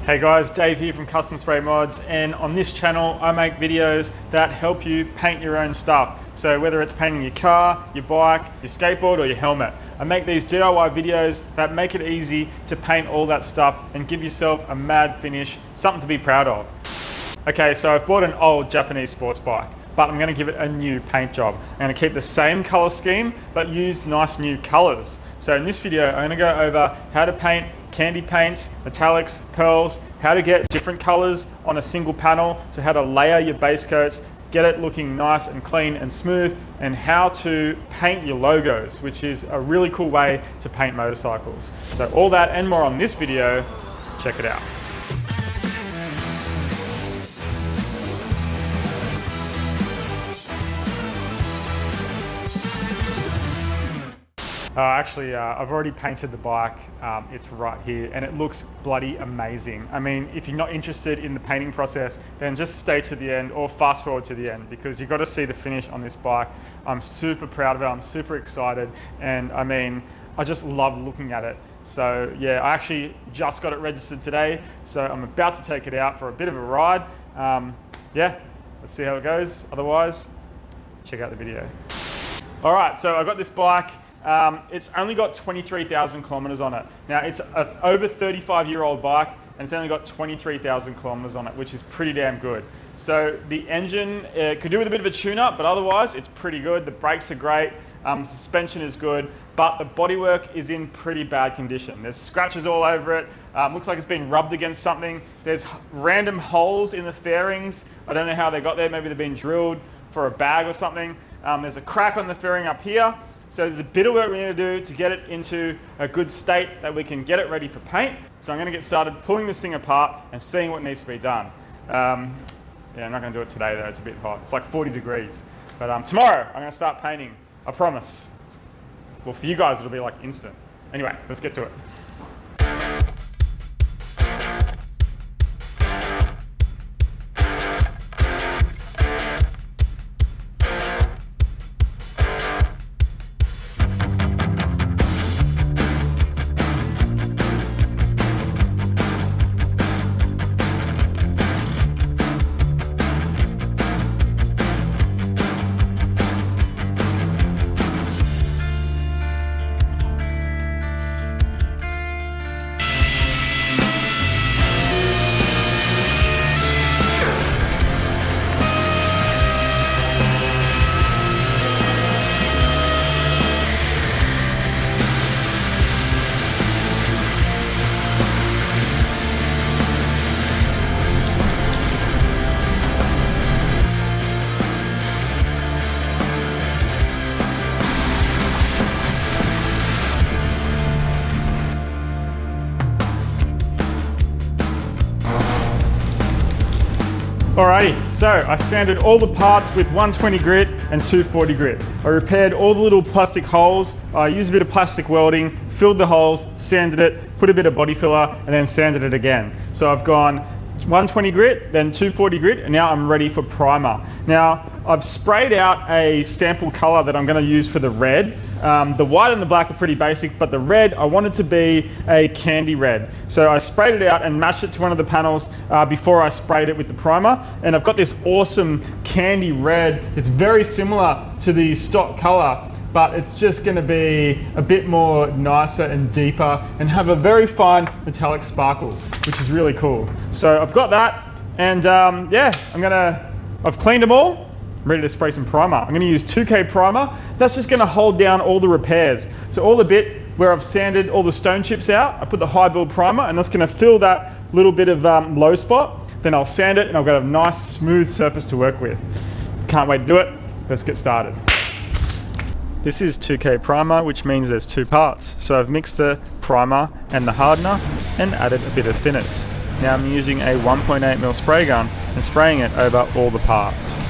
Hey guys, Dave here from Custom Spray Mods, and on this channel I make videos that help you paint your own stuff. So whether it's painting your car, your bike, your skateboard or your helmet, I make these DIY videos that make it easy to paint all that stuff and give yourself a mad finish, something to be proud of. Okay, so I've bought an old Japanese sports bike, but I'm going to give it a new paint job. I'm going to keep the same color scheme but use nice new colors. So in this video I'm going to go over how to paint candy paints, metallics, pearls, how to get different colors on a single panel, so how to layer your base coats, get it looking nice and clean and smooth, and how to paint your logos, which is a really cool way to paint motorcycles. So all that and more on this video, check it out. I've already painted the bike. It's right here and it looks bloody amazing. I mean, if you're not interested in the painting process, then just stay to the end or fast forward to the end, because you've got to see the finish on this bike. I'm super proud of it. I'm super excited. And I mean, I just love looking at it. So yeah, I actually just got it registered today. So I'm about to take it out for a bit of a ride. Yeah, let's see how it goes. Otherwise, check out the video. All right, so I got this bike. It's only got 23,000 kilometers on it. Now it's an over 35-year-old bike and it's only got 23,000 kilometers on it, which is pretty damn good. So the engine could do with a bit of a tune-up, but otherwise it's pretty good. The brakes are great, suspension is good, but the bodywork is in pretty bad condition. There's scratches all over it. Looks like it's been rubbed against something. There's random holes in the fairings. I don't know how they got there. Maybe they've been drilled for a bag or something. There's a crack on the fairing up here. So there's a bit of work we need to do to get it into a good state that we can get it ready for paint. So I'm going to get started pulling this thing apart and seeing what needs to be done. Yeah, I'm not going to do it today though, it's a bit hot. It's like 40 degrees. But tomorrow I'm going to start painting, I promise. Well, for you guys it'll be like instant. Anyway, let's get to it. Alrighty, so I sanded all the parts with 120 grit and 240 grit. I repaired all the little plastic holes. I used a bit of plastic welding, filled the holes, sanded it, put a bit of body filler, and then sanded it again. So I've gone 120 grit, then 240 grit, and now I'm ready for primer. Now, I've sprayed out a sample color that I'm going to use for the red. The white and the black are pretty basic, but the red, I want it to be a candy red. So I sprayed it out and matched it to one of the panels before I sprayed it with the primer. And I've got this awesome candy red. It's very similar to the stock color, but it's just going to be a bit more nicer and deeper and have a very fine metallic sparkle, which is really cool. So I've got that, and yeah, I've cleaned them all. I'm ready to spray some primer. I'm going to use 2K primer. That's just going to hold down all the repairs. So all the bit where I've sanded all the stone chips out, I put the high build primer, and that's going to fill that little bit of low spot. Then I'll sand it and I've got a nice smooth surface to work with. Can't wait to do it. Let's get started. This is 2K primer, which means there's two parts. So I've mixed the primer and the hardener and added a bit of thinners. Now I'm using a 1.8mm spray gun and spraying it over all the parts.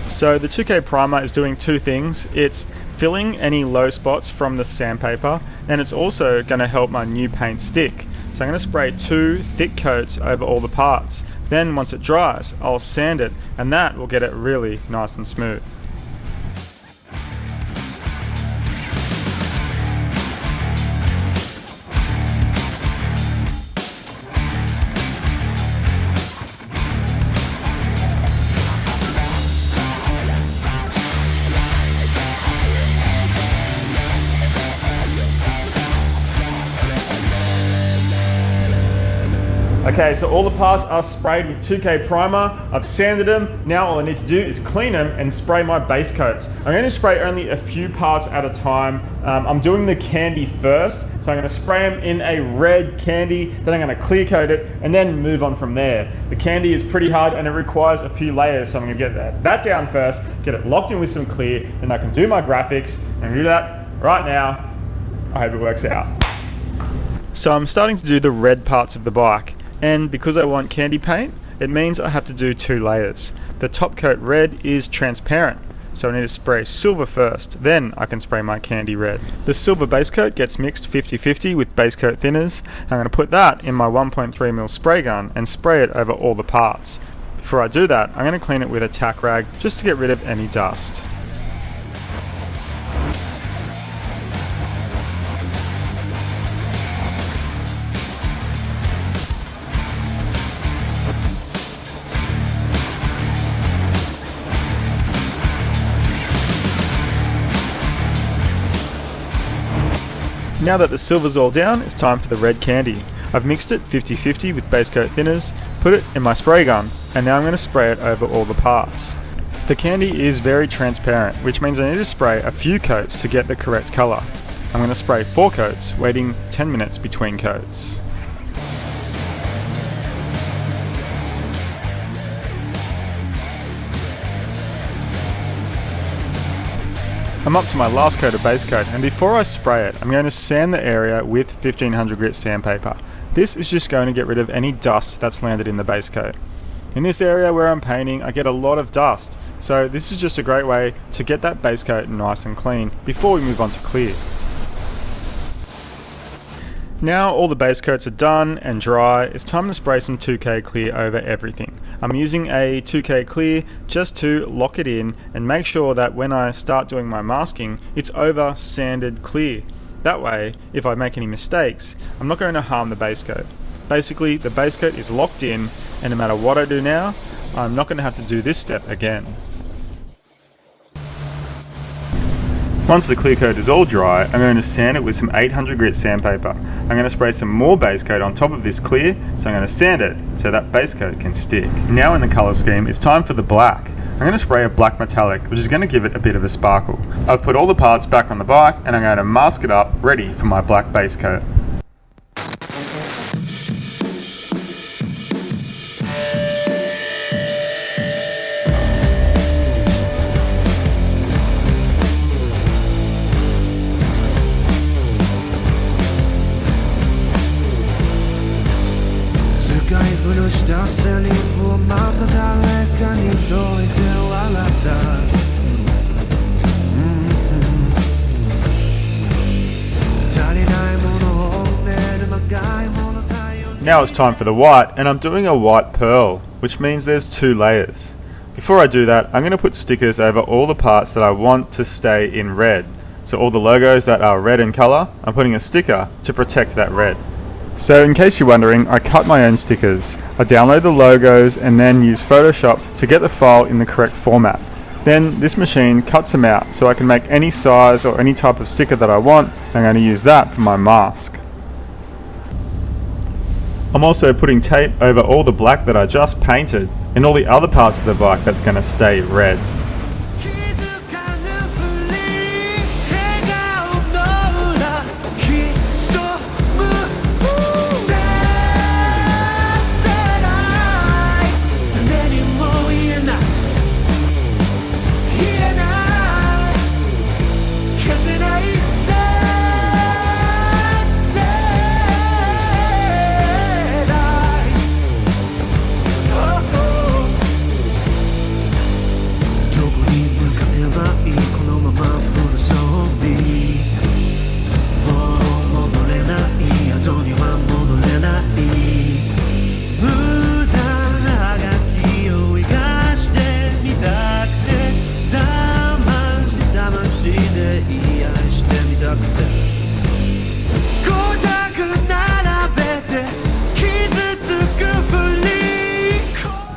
So the 2K primer is doing two things. It's filling any low spots from the sandpaper, and it's also going to help my new paint stick. So I'm going to spray 2 thick coats over all the parts. Then once it dries, I'll sand it, and that will get it really nice and smooth. Okay, so all the parts are sprayed with 2K primer. I've sanded them. Now all I need to do is clean them and spray my base coats. I'm going to spray only a few parts at a time. I'm doing the candy first, so I'm going to spray them in a red candy, then I'm going to clear coat it, and then move on from there. The candy is pretty hard and it requires a few layers, so I'm going to get that down first, get it locked in with some clear, then I can do my graphics, and do that right now. I hope it works out. So I'm starting to do the red parts of the bike, and because I want candy paint, it means I have to do 2 layers. The top coat red is transparent, so I need to spray silver first, then I can spray my candy red. The silver base coat gets mixed 50-50 with base coat thinners. I'm going to put that in my 1.3mm spray gun and spray it over all the parts. Before I do that, I'm going to clean it with a tack rag just to get rid of any dust. Now that the silver's all down, it's time for the red candy. I've mixed it 50-50 with base coat thinners, put it in my spray gun, and now I'm going to spray it over all the parts. The candy is very transparent, which means I need to spray a few coats to get the correct colour. I'm going to spray 4 coats, waiting 10 minutes between coats. I'm up to my last coat of base coat, and before I spray it, I'm going to sand the area with 1500 grit sandpaper. This is just going to get rid of any dust that's landed in the base coat. In this area where I'm painting, I get a lot of dust, so this is just a great way to get that base coat nice and clean before we move on to clear. Now all the base coats are done and dry, it's time to spray some 2K clear over everything. I'm using a 2K clear just to lock it in and make sure that when I start doing my masking, it's over sanded clear. That way, if I make any mistakes, I'm not going to harm the base coat. Basically, the base coat is locked in, and no matter what I do now, I'm not going to have to do this step again. Once the clear coat is all dry, I'm going to sand it with some 800 grit sandpaper. I'm going to spray some more base coat on top of this clear, so I'm going to sand it so that base coat can stick. Now in the colour scheme, it's time for the black. I'm going to spray a black metallic, which is going to give it a bit of a sparkle. I've put all the parts back on the bike, and I'm going to mask it up, ready for my black base coat. Now it's time for the white, and I'm doing a white pearl, which means there's 2 layers. Before I do that, I'm going to put stickers over all the parts that I want to stay in red. So all the logos that are red in colour, I'm putting a sticker to protect that red. So in case you're wondering, I cut my own stickers. I download the logos and then use Photoshop to get the file in the correct format. Then this machine cuts them out so I can make any size or any type of sticker that I want. I'm going to use that for my mask. I'm also putting tape over all the black that I just painted and all the other parts of the bike that's going to stay red.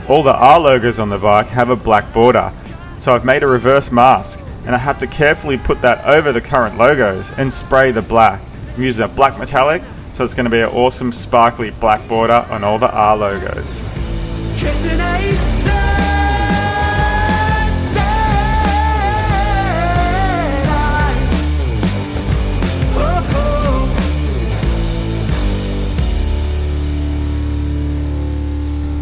All the R logos on the bike have a black border, so I've made a reverse mask, and I have to carefully put that over the current logos and spray the black. I'm using a black metallic So it's going to be an awesome sparkly black border on all the R logos.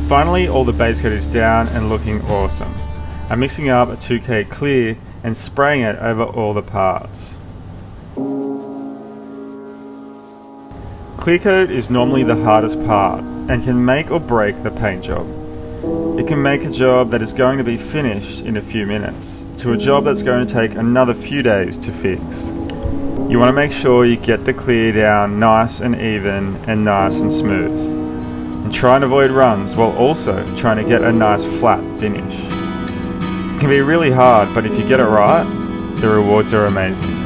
Finally, all the base coat is down and looking awesome. I'm mixing up a 2K clear and spraying it over all the parts. Clear coat is normally the hardest part and can make or break the paint job. It can make a job that is going to be finished in a few minutes to a job that's going to take another few days to fix. You want to make sure you get the clear down nice and even and nice and smooth, and try and avoid runs while also trying to get a nice flat finish. It can be really hard, but if you get it right, the rewards are amazing.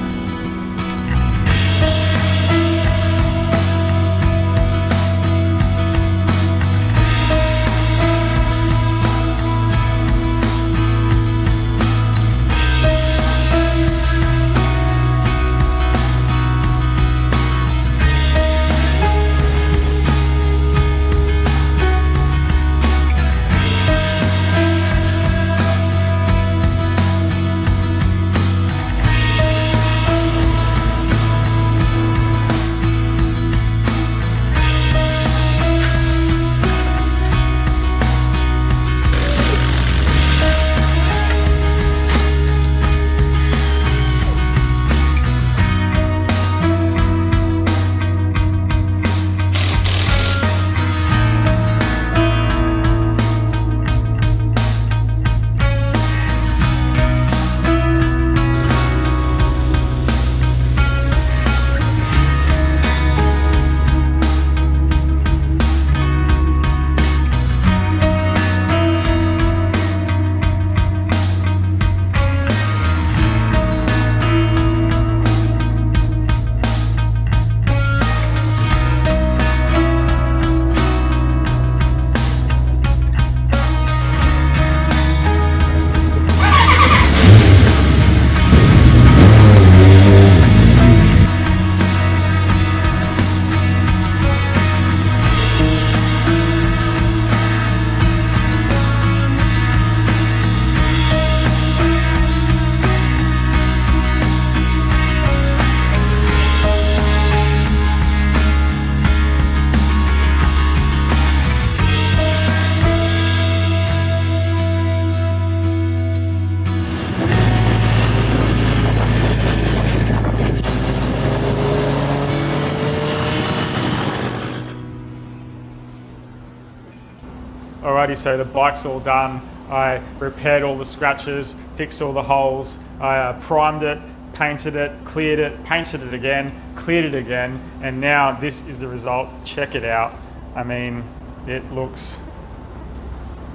Alrighty, so the bike's all done. I repaired all the scratches, fixed all the holes, I primed it, painted it, cleared it, painted it again, cleared it again, and now this is the result. Check it out. I mean, it looks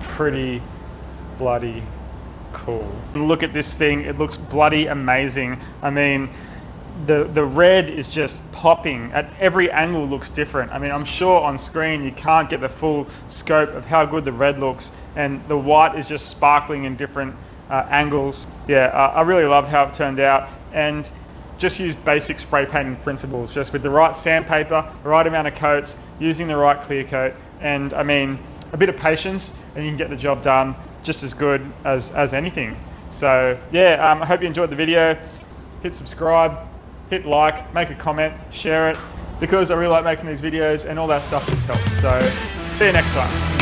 pretty bloody cool. Look at this thing, it looks bloody amazing. I mean, the red is just popping. At every angle looks different. I mean, I'm sure on screen you can't get the full scope of how good the red looks, and the white is just sparkling in different angles. Yeah, I really love how it turned out, and just used basic spray painting principles, just with the right sandpaper, the right amount of coats, using the right clear coat, and I mean, a bit of patience and you can get the job done just as good as anything. So yeah, I hope you enjoyed the video. Hit subscribe, hit like, make a comment, share it, because I really like making these videos and all that stuff just helps. So see you next time.